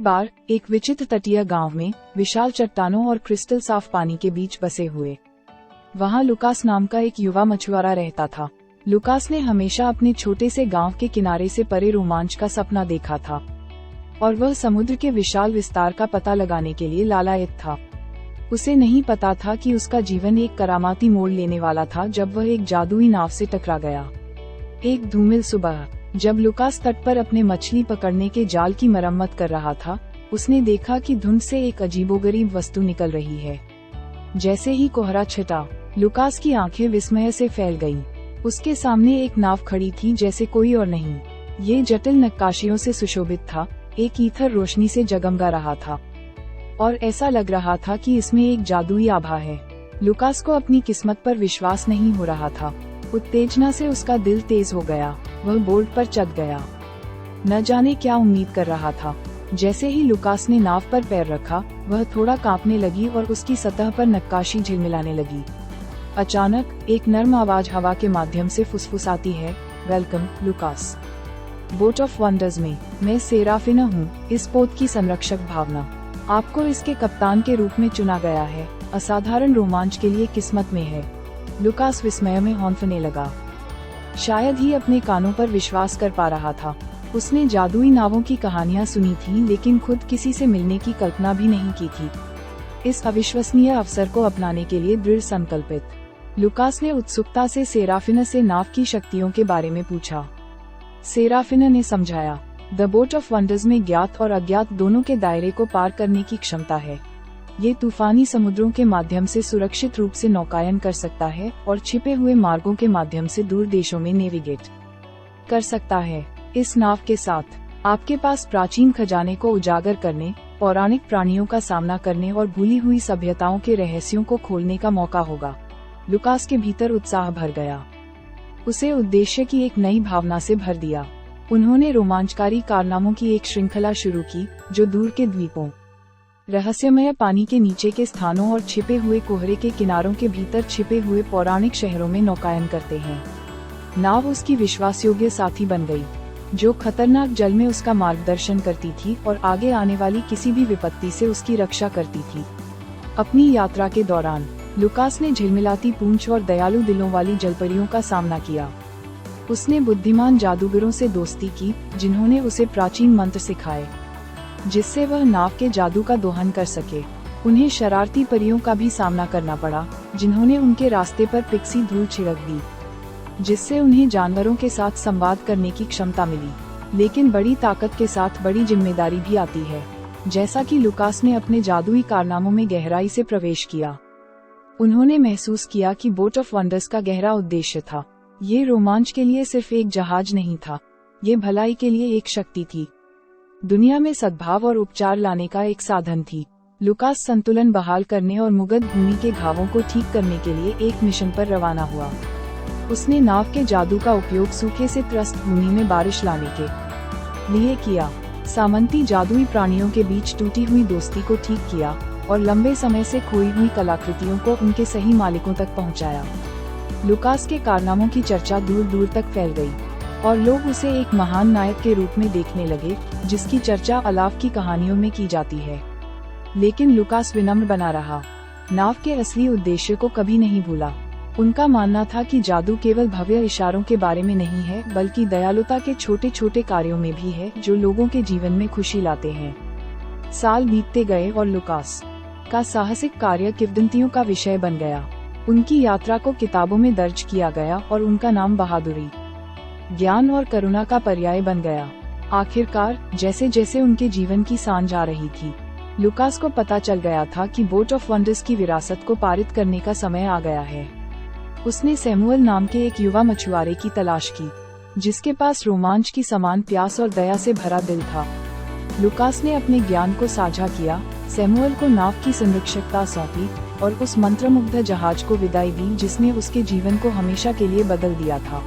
बार एक विचित्र तटीय गांव में विशाल चट्टानों और क्रिस्टल साफ पानी के बीच बसे हुए वहां लुकास नाम का एक युवा मछुआरा रहता था। लुकास ने हमेशा अपने छोटे से गांव के किनारे से परे रोमांच का सपना देखा था और वह समुद्र के विशाल विस्तार का पता लगाने के लिए लालायित था। उसे नहीं पता था कि उसका जीवन एक करामाती मोड़ लेने वाला था जब वह एक जादुई नाव से टकरा गया। एक धूमिल सुबह जब लुकास तट पर अपने मछली पकड़ने के जाल की मरम्मत कर रहा था, उसने देखा कि धुंध से एक अजीबोगरीब वस्तु निकल रही है। जैसे ही कोहरा छिटा, लुकास की आंखें विस्मय से फैल गईं। उसके सामने एक नाव खड़ी थी जैसे कोई और नहीं। ये जटिल नक्काशियों से सुशोभित था, एक ईथर रोशनी से जगमगा रहा था और ऐसा लग रहा था कि इसमें एक जादुई आभा है। लुकास को अपनी किस्मत पर विश्वास नहीं हो रहा था। उत्तेजना से उसका दिल तेज हो गया। वह बोर्ड पर चढ़ गया, न जाने क्या उम्मीद कर रहा था। जैसे ही लुकास ने नाव पर पैर रखा, वह थोड़ा कांपने लगी और उसकी सतह पर नक्काशी झिलमिलाने लगी। अचानक एक नर्म आवाज हवा के माध्यम से फुसफुसाती है, welcome Lucas, boat of wonders में। मैं सेराफिना हूँ, इस पोत की संरक्षक भावना। आपको इसके कप्तान के रूप में चुना गया है। असाधारण रोमांच के लिए किस्मत में है। लुकास विस्मय में हौंफने लगा। शायद ही अपने कानों पर विश्वास कर पा रहा था। उसने जादुई नावों की कहानियां सुनी थी, लेकिन खुद किसी से मिलने की कल्पना भी नहीं की थी। इस अविश्वसनीय अवसर को अपनाने के लिए दृढ़ संकल्पित लुकास ने उत्सुकता से सेराफिना से नाव की शक्तियों के बारे में पूछा। सेराफिना ने समझाया, द बोट ऑफ वंडर्स में ज्ञात और अज्ञात दोनों के दायरे को पार करने की क्षमता है। ये तूफानी समुद्रों के माध्यम से सुरक्षित रूप से नौकायन कर सकता है और छिपे हुए मार्गों के माध्यम से दूर देशों में नेविगेट कर सकता है। इस नाव के साथ आपके पास प्राचीन खजाने को उजागर करने, पौराणिक प्राणियों का सामना करने और भूली हुई सभ्यताओं के रहस्यों को खोलने का मौका होगा। लुकास के भीतर उत्साह भर गया। उसे उद्देश्य की एक नई भावना से भर दिया। उन्होंने रोमांचकारी कारनामों की एक श्रृंखला शुरू की, जो दूर के द्वीपों, रहस्यमय पानी के नीचे के स्थानों और छिपे हुए कोहरे के किनारों के भीतर छिपे हुए पौराणिक शहरों में नौकायन करते हैं। नाव उसकी विश्वासयोग्य साथी बन गई, जो खतरनाक जल में उसका मार्गदर्शन करती थी और आगे आने वाली किसी भी विपत्ति से उसकी रक्षा करती थी। अपनी यात्रा के दौरान लुकास ने झिलमिलाती पूंछ और दयालु दिलों वाली जलपरियों का सामना किया। उसने बुद्धिमान जादूगरों से दोस्ती की, जिन्होंने उसे प्राचीन मंत्र सिखाए, जिससे वह नाव के जादू का दोहन कर सके। उन्हें शरारती परियों का भी सामना करना पड़ा, जिन्होंने उनके रास्ते पर पिक्सी धूल छिड़क दी, जिससे उन्हें जानवरों के साथ संवाद करने की क्षमता मिली। लेकिन बड़ी ताकत के साथ बड़ी जिम्मेदारी भी आती है। जैसा कि लुकास ने अपने जादुई कारनामों में गहराई से प्रवेश किया, उन्होंने महसूस किया कि बोट ऑफ वंडर्स का गहरा उद्देश्य था। ये रोमांच के लिए सिर्फ एक जहाज नहीं था, ये भलाई के लिए एक शक्ति थी। दुनिया में सद्भाव और उपचार लाने का एक साधन थी। लुकास संतुलन बहाल करने और मुगध भूमि के घावों को ठीक करने के लिए एक मिशन पर रवाना हुआ। उसने नाव के जादू का उपयोग सूखे से त्रस्त भूमि में बारिश लाने के लिए किया, सामंती जादुई प्राणियों के बीच टूटी हुई दोस्ती को ठीक किया और लंबे समय से खोई हुई कलाकृतियों को उनके सही मालिकों तक पहुंचाया। लुकास के कारनामों की चर्चा दूर दूर तक फैल गई और लोग उसे एक महान नायक के रूप में देखने लगे, जिसकी चर्चा अलाव की कहानियों में की जाती है। लेकिन लुकास विनम्र बना रहा, नाव के असली उद्देश्य को कभी नहीं भूला। उनका मानना था कि जादू केवल भव्य इशारों के बारे में नहीं है, बल्कि दयालुता के छोटे छोटे कार्यों में भी है, जो लोगों के जीवन में खुशी लाते हैं। साल बीतते गए और लुकास का साहसिक कार्य किंवदंतियों का विषय बन गया। उनकी यात्रा को किताबों में दर्ज किया गया और उनका नाम बहादुरी, ज्ञान और करुणा का पर्याय बन गया। आखिरकार जैसे जैसे उनके जीवन की सांझ आ रही थी, लुकास को पता चल गया था कि बोट ऑफ वंडर्स की विरासत को पारित करने का समय आ गया है। उसने सैमुअल नाम के एक युवा मछुआरे की तलाश की, जिसके पास रोमांच की समान प्यास और दया से भरा दिल था। लुकास ने अपने ज्ञान को साझा किया, सैमुअल को नाव की संरक्षकता सौंपी और उस मंत्रमुग्ध जहाज को विदाई दी जिसने उसके जीवन को हमेशा के लिए बदल दिया था।